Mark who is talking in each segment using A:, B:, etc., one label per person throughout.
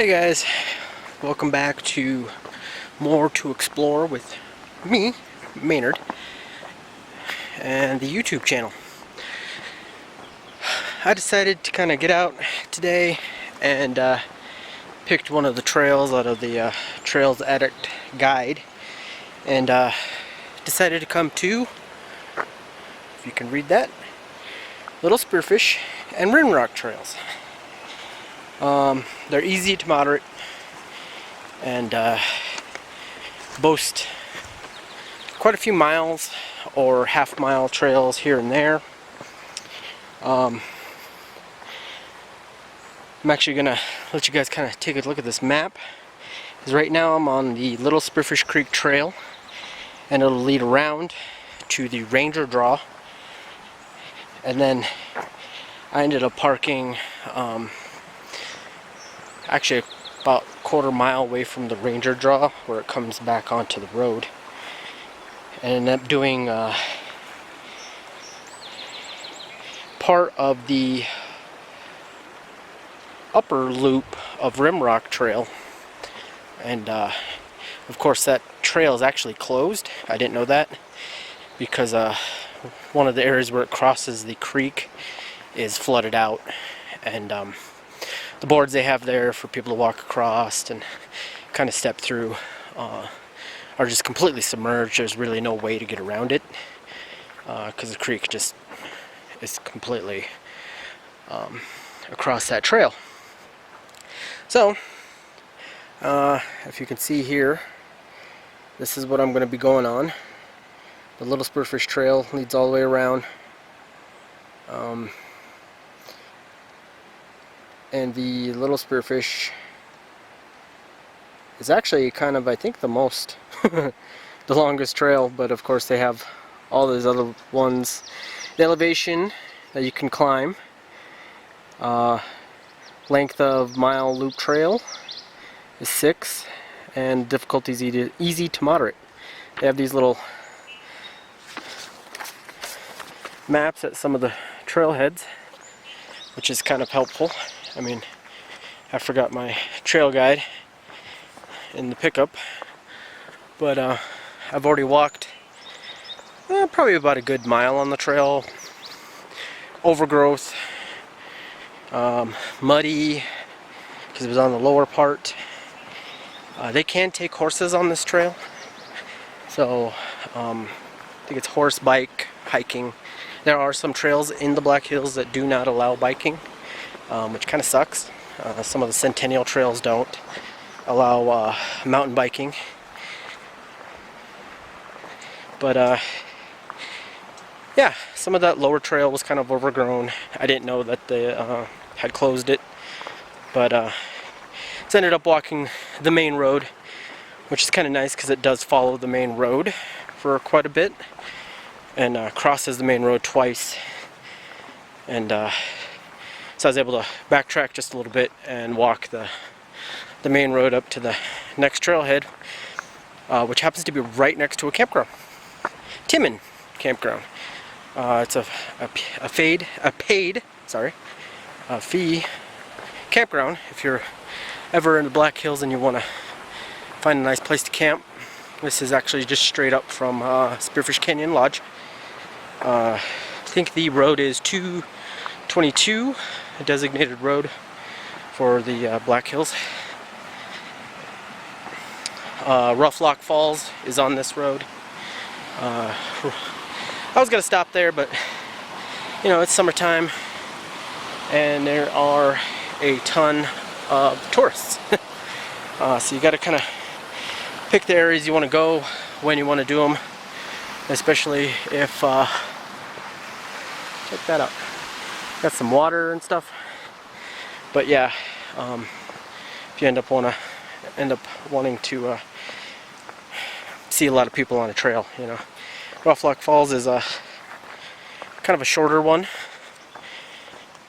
A: Hey guys, welcome back to More to Explore with me, Maynard, and the YouTube channel. I decided to kind of get out today and picked one of the trails out of the Trails Addict guide and decided to come to, if you can read that, Little Spearfish and Rim Rock trails. They're easy to moderate and boast quite a few miles or half-mile trails here and there. I'm actually gonna let you guys kind of take a look at this map, because right now I'm on the Little Spearfish Creek Trail and it'll lead around to the Ranger Draw, and then I ended up parking actually about a quarter mile away from the Ranger Draw where it comes back onto the road, and ended up doing part of the upper loop of Rim Rock Trail, and of course that trail is actually closed. I didn't know that because one of the areas where it crosses the creek is flooded out, and the boards they have there for people to walk across and kind of step through are just completely submerged. There's really no way to get around it because the creek just is completely across that trail. So if you can see here, this is what I'm going to be going on. The Little Spearfish Trail leads all the way around. And the Little Spearfish is actually kind of, I think, the most the longest trail, but of course they have all those other ones. The elevation that you can climb, length of mile loop trail is 6, and difficulty is easy to moderate. They have these little maps at some of the trailheads, which is kind of helpful. I mean, I forgot my trail guide in the pickup, but I've already walked probably about a good mile on the trail. Overgrowth, muddy, because it was on the lower part. They can take horses on this trail, so I think it's horse, bike, hiking. There are some trails in the Black Hills that do not allow biking, which kind of sucks. Some of the Centennial trails don't allow mountain biking. But yeah, some of that lower trail was kind of overgrown. I didn't know that they had closed it, but so ended up walking the main road, which is kind of nice because it does follow the main road for quite a bit and crosses the main road twice. And so I was able to backtrack just a little bit and walk the main road up to the next trailhead, which happens to be right next to a campground, Timmin Campground. It's a paid fee campground. If you're ever in the Black Hills and you want to find a nice place to camp, this is actually just straight up from Spearfish Canyon Lodge. I think the road is 222, a designated road for the Black Hills. Rough Lock Falls is on this road. I was going to stop there, but you know, it's summertime and there are a ton of tourists. So you got to kind of pick the areas you want to go, when you want to do them, especially if check that out, got some water and stuff. But yeah, if you end up wanting to see a lot of people on a trail, you know, Rough Lock Falls is a kind of a shorter one,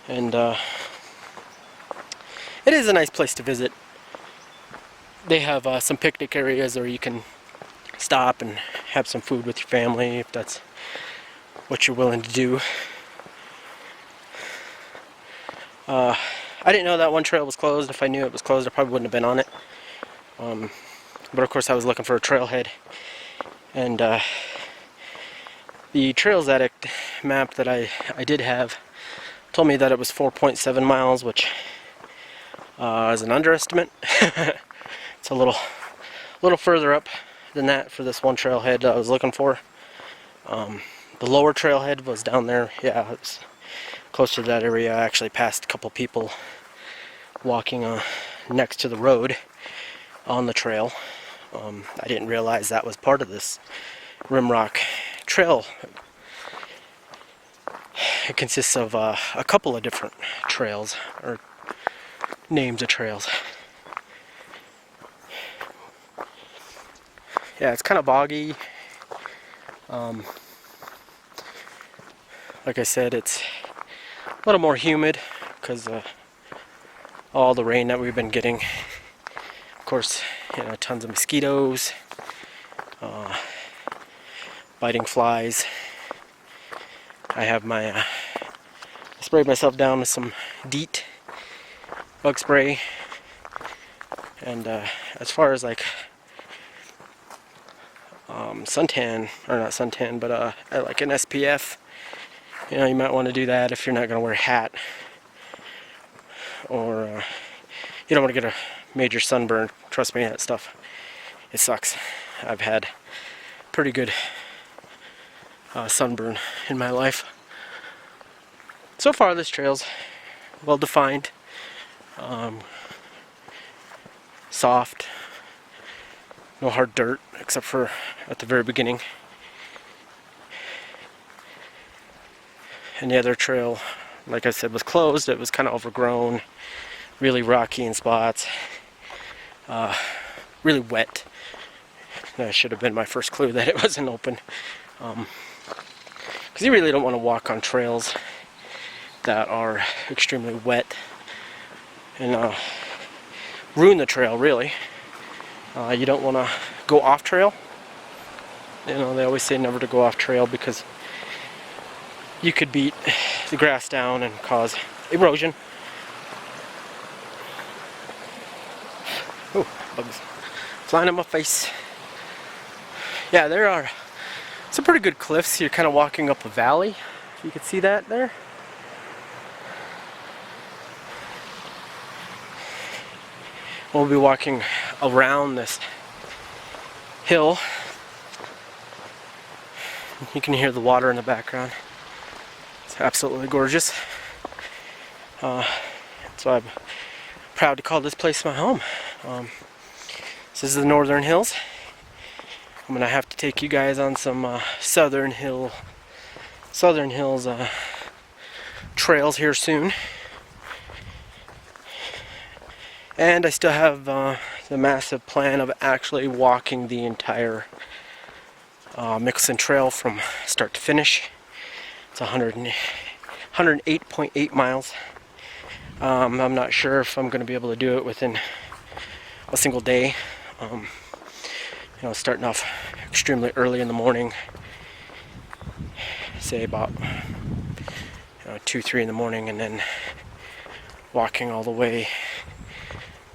A: and it is a nice place to visit. They have some picnic areas where you can stop and have some food with your family if that's what you're willing to do. I didn't know that one trail was closed. If I knew it was closed, I probably wouldn't have been on it. But of course I was looking for a trailhead, and the Trails Addict map that I did have told me that it was 4.7 miles, which is an underestimate. It's a little further up than that for this one trailhead I was looking for. The lower trailhead was down there. Yeah, it was closer to that area. I actually passed a couple people walking next to the road on the trail. I didn't realize that was part of this Rimrock Trail. It consists of a couple of different trails, or names of trails. Yeah, it's kind of boggy. Like I said, it's a little more humid because all the rain that we've been getting. Of course, you know, tons of mosquitoes, biting flies. I have my I sprayed myself down with some DEET bug spray, and as far as like suntan, or not suntan, but like an SPF, you know, you might want to do that if you're not going to wear a hat, or you don't want to get a major sunburn. Trust me, that stuff, it sucks. I've had pretty good sunburn in my life. So far this trail's well defined, soft, no hard dirt except for at the very beginning. And the other trail, like I said, was closed. It was kind of overgrown, really rocky in spots, really wet. That should have been my first clue that it wasn't open. Because you really don't want to walk on trails that are extremely wet and ruin the trail, really. You don't want to go off trail. You know, they always say never to go off trail because you could beat the grass down and cause erosion. Oh, bugs flying in my face. Yeah, there are some pretty good cliffs. You're kind of walking up a valley. You can see that there. We'll be walking around this hill. You can hear the water in the background. It's absolutely gorgeous. So I'm proud to call this place my home. This is the Northern Hills. I'm gonna have to take you guys on some Southern Hills trails here soon. And I still have the massive plan of actually walking the entire Mickelson Trail from start to finish. It's 108.8 miles. I'm not sure if I'm going to be able to do it within a single day. You know, starting off extremely early in the morning, say about 2, 3 in the morning, and then walking all the way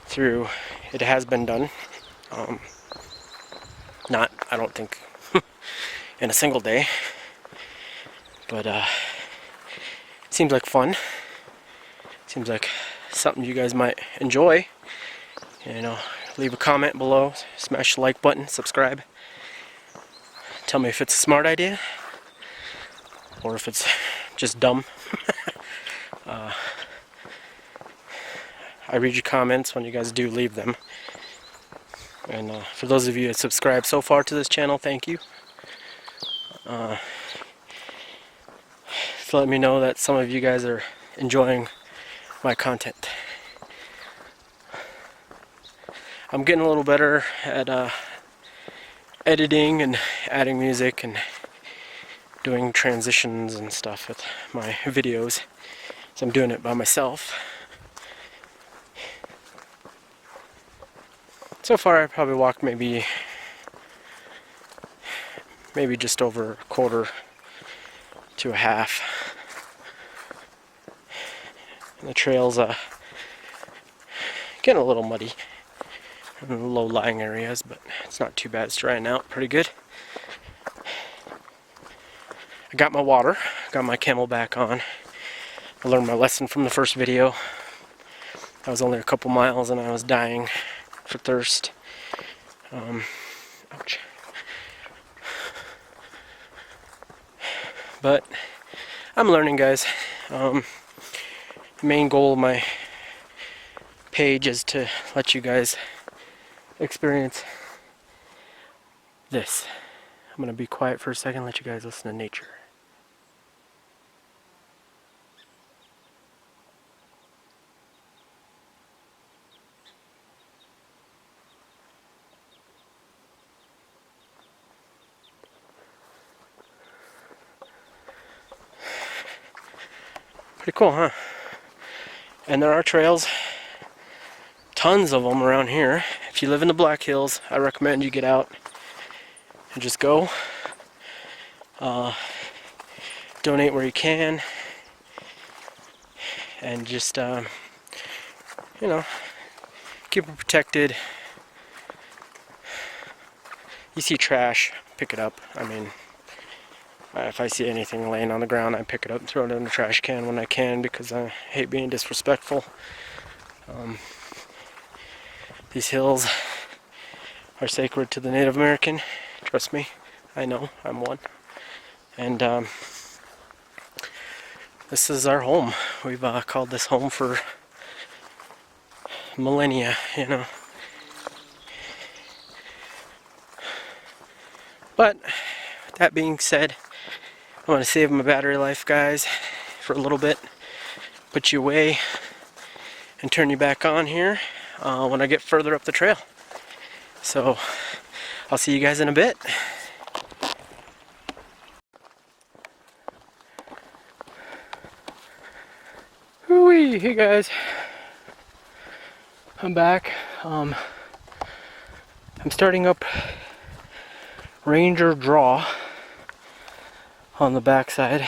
A: through. It has been done. Not, I don't think, in a single day, but seems like fun. Seems like something you guys might enjoy. You know, leave a comment below, smash the like button, subscribe. Tell me if it's a smart idea or if it's just dumb. I read your comments when you guys do leave them. And for those of you that subscribe so far to this channel, thank you. So let me know that some of you guys are enjoying my content. I'm getting a little better at editing and adding music and doing transitions and stuff with my videos. So I'm doing it by myself. So far I probably walked maybe just over a quarter to a half. And the trail's Getting a little muddy in the low-lying areas, but it's not too bad. It's drying out pretty good. I got my water, got my Camelback on. I learned my lesson from the first video. I was only a couple miles and I was dying for thirst. Ouch. But I'm learning, guys. The main goal of my page is to let you guys experience this. I'm gonna be quiet for a second, let you guys listen to nature. Pretty cool, huh? And there are trails, tons of them around here. If you live in the Black Hills, I recommend you get out and just go. Donate where you can, and just you know, keep it protected. You see trash, pick it up. I mean, if I see anything laying on the ground, I pick it up and throw it in the trash can when I can, because I hate being disrespectful. These hills are sacred to the Native American. Trust me, I know, I'm one. And this is our home. We've called this home for millennia, you know. But with that being said, I want to save my battery life, guys, for a little bit. Put you away and turn you back on here when I get further up the trail. So I'll see you guys in a bit. Hooey! Hey guys, I'm back. I'm starting up Ranger Draw on the backside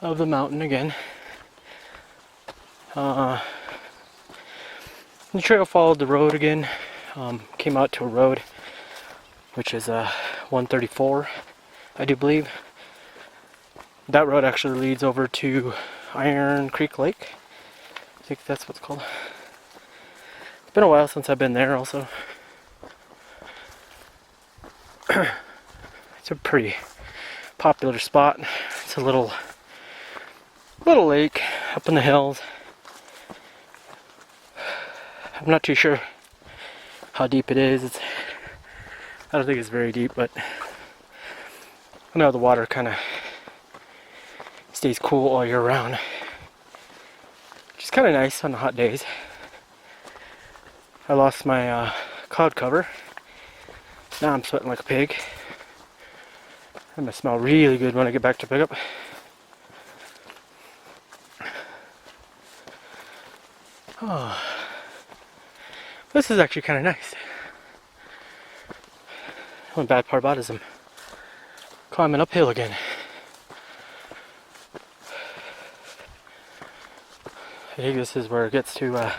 A: of the mountain again. The trail followed the road again. Came out to a road which is 134, I do believe. That road actually leads over to Iron Creek Lake. I think that's what it's called. It's been a while since I've been there also. It's a pretty popular spot. It's a little lake up in the hills. I'm not too sure how deep it is. I don't think it's very deep, but I know the water kind of stays cool all year round, which is kind of nice on the hot days. I lost my cloud cover. Now I'm sweating like a pig. I'm gonna smell really good when I get back to pickup. Oh, this is actually kind of nice. The only bad part about it is I'm climbing uphill again. I think this is where it gets to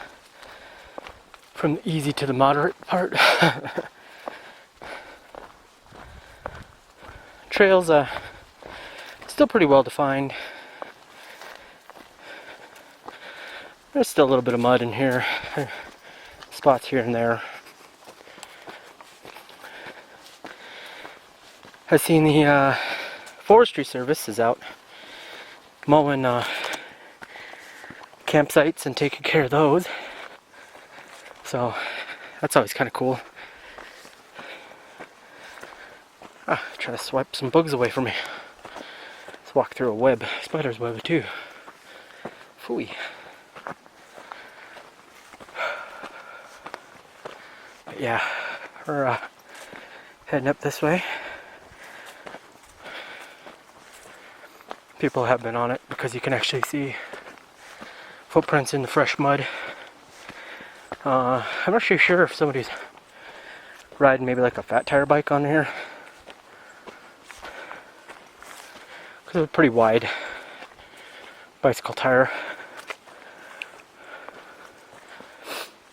A: from the easy to the moderate part. Trails still pretty well defined. There's still a little bit of mud in here, spots here and there. I've seen the Forestry Service is out mowing campsites and taking care of those, so that's always kind of cool. Try to swipe some bugs away from me. Let's walk through a web, spider's web too. Phooey. But yeah, we're heading up this way. People have been on it because you can actually see footprints in the fresh mud. I'm not sure if somebody's riding maybe like a fat tire bike on here, because it's a pretty wide bicycle tire.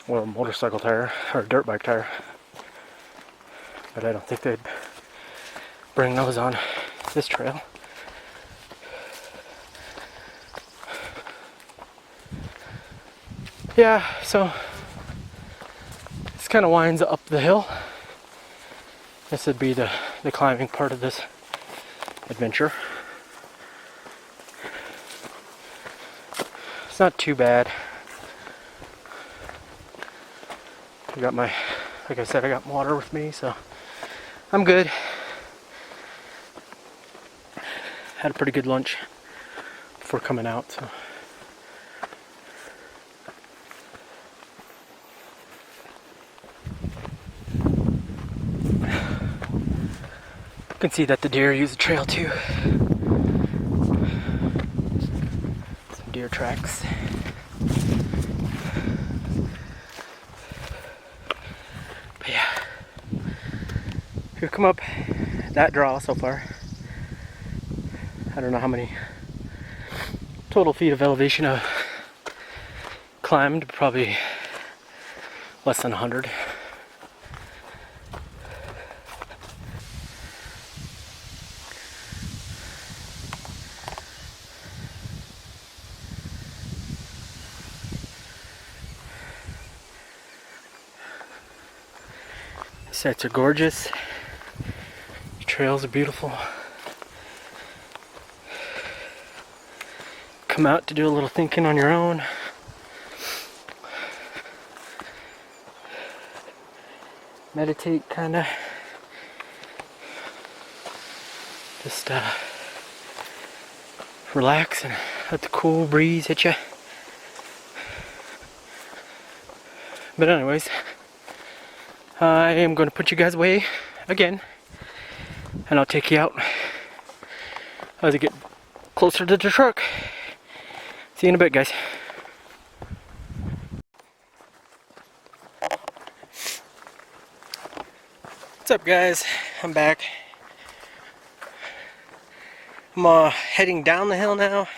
A: Well, a motorcycle tire or a dirt bike tire. But I don't think they'd bring those on this trail. Yeah, so this kind of winds up the hill. This would be the climbing part of this adventure. It's not too bad. I got my, like I said, I got water with me, so I'm good. Had a pretty good lunch before coming out, so. You can see that the deer use the trail too. Some deer tracks. But yeah, we've come up that draw so far. I don't know how many total feet of elevation I've climbed, probably less than 100. Sights are gorgeous. The trails are beautiful. Come out to do a little thinking on your own. Meditate, kind of. Just relax and let the cool breeze hit you. But anyways, I am going to put you guys away again, and I'll take you out as I get closer to the truck. See you in a bit, guys. What's up, guys? I'm back. I'm heading down the hill now.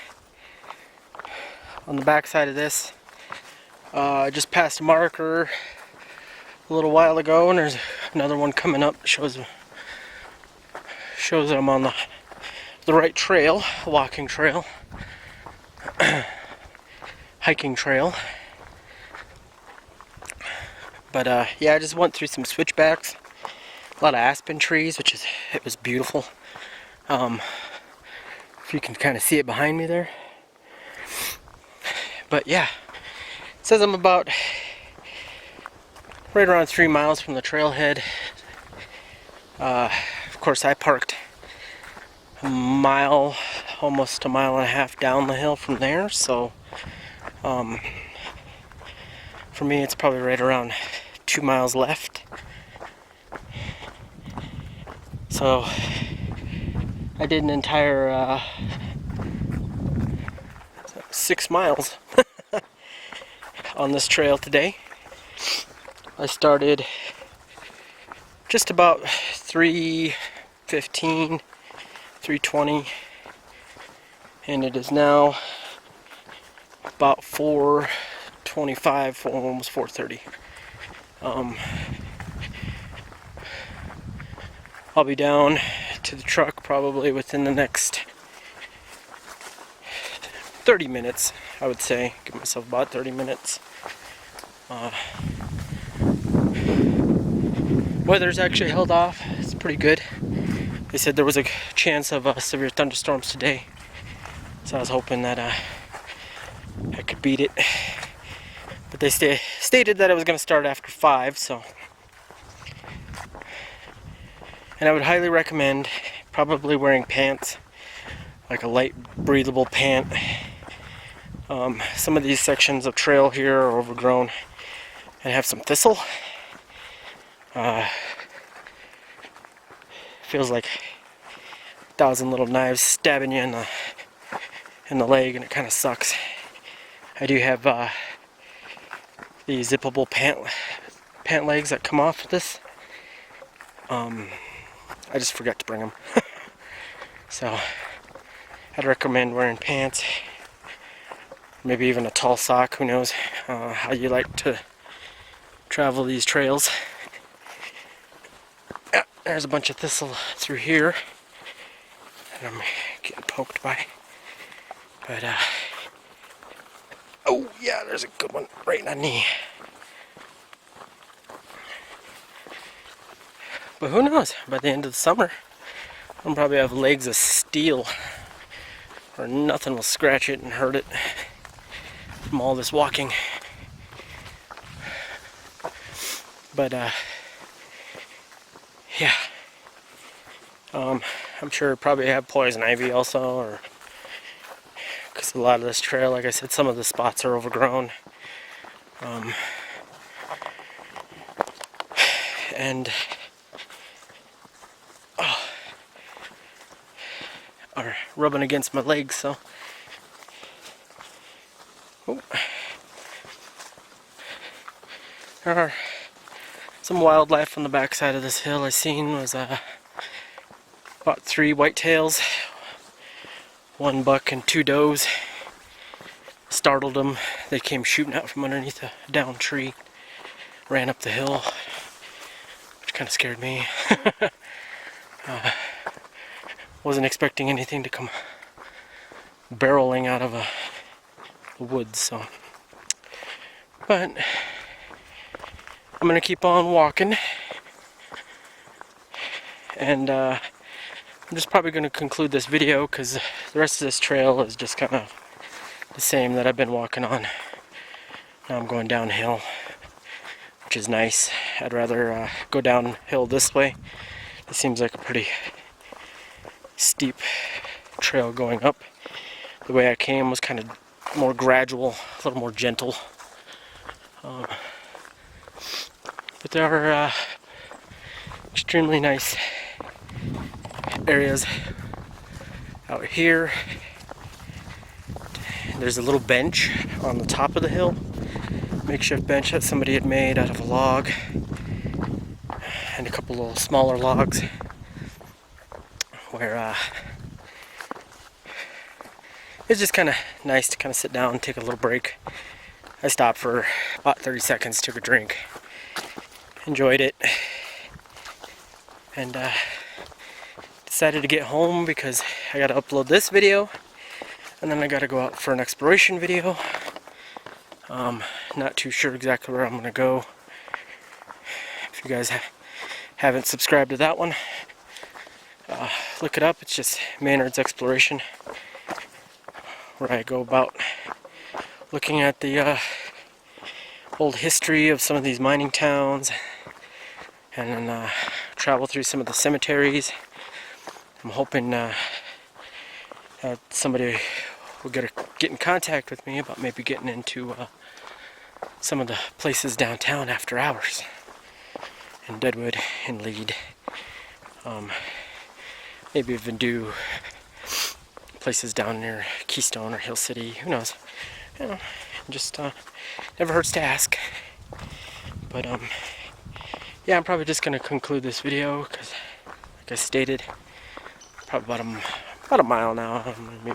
A: On the back side of this, I just passed a marker a little while ago, and there's another one coming up that shows I'm on the right trail, walking trail, hiking trail. But yeah, I just went through some switchbacks, a lot of aspen trees, it was beautiful. If you can kind of see it behind me there. But yeah, it says I'm about right around 3 miles from the trailhead. Of course, I parked a mile, almost a mile and a half down the hill from there, so for me it's probably right around 2 miles left. So I did an entire 6 miles on this trail today. I started just about 3:15, 3:20, and it is now about 4:25, almost 4:30. I'll be down to the truck probably within the next 30 minutes, I would say. Give myself about 30 minutes. Weather's actually held off. It's pretty good. They said there was a chance of severe thunderstorms today, so I was hoping that I could beat it. But they stated that it was going to start after 5, so. And I would highly recommend probably wearing pants, like a light breathable pant. Some of these sections of trail here are overgrown and have some thistle. Feels like 1,000 little knives stabbing you in the leg, and it kind of sucks. I do have the zippable pant legs that come off this. I just forgot to bring them. So I'd recommend wearing pants, maybe even a tall sock. Who knows how you like to travel these trails. Yeah, there's a bunch of thistle through here that I'm getting poked by. But, oh yeah, there's a good one right in my knee. But who knows, by the end of the summer, I'll probably have legs of steel, or nothing will scratch it and hurt it from all this walking. But, yeah. I'm sure probably have poison ivy also, or because a lot of this trail, like I said, some of the spots are overgrown. And are rubbing against my legs, so there are some wildlife on the backside of this hill. I seen was about 3 whitetails, 1 buck and 2 does. Startled them. They came shooting out from underneath a down tree, ran up the hill, which kind of scared me. Wasn't expecting anything to come barreling out of the woods, so. But I'm gonna keep on walking, and I'm just probably gonna conclude this video because the rest of this trail is just kind of the same that I've been walking on. Now I'm going downhill, which is nice. I'd rather go downhill this way. It seems like a pretty steep trail going up. The way I came was kind of more gradual, a little more gentle. But there are extremely nice areas out here. There's a little bench on the top of the hill, makeshift bench that somebody had made out of a log and a couple little smaller logs, where it's just kind of nice to kind of sit down and take a little break. I stopped for about 30 seconds, took a drink, enjoyed it, and decided to get home because I got to upload this video, and then I got to go out for an exploration video. Not too sure exactly where I'm going to go. If you guys haven't subscribed to that one, look it up. It's just Maynard's Exploration, where I go about looking at the old history of some of these mining towns, and then travel through some of the cemeteries. I'm hoping that somebody will get in contact with me about maybe getting into some of the places downtown after hours, in Deadwood, in Lead. Maybe even do places down near Keystone or Hill City, who knows. You know, just never hurts to ask. But yeah, I'm probably just gonna conclude this video because, like I stated, probably about a mile now,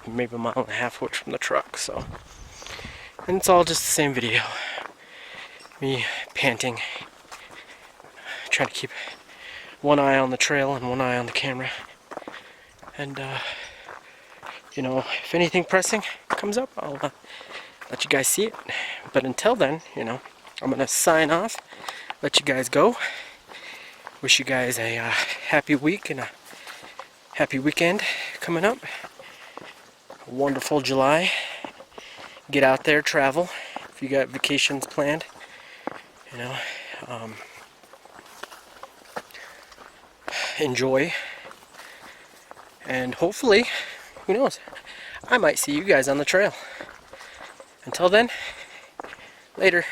A: maybe a mile and a half away from the truck. So, and it's all just the same video. Me panting, trying to keep one eye on the trail and one eye on the camera. And you know, if anything pressing comes up, I'll let you guys see it. But until then, you know, I'm gonna sign off, let you guys go. Wish you guys a happy week and a happy weekend coming up. A wonderful July. Get out there, travel if you got vacations planned. You know, enjoy, and hopefully, who knows, I might see you guys on the trail. Until then, later.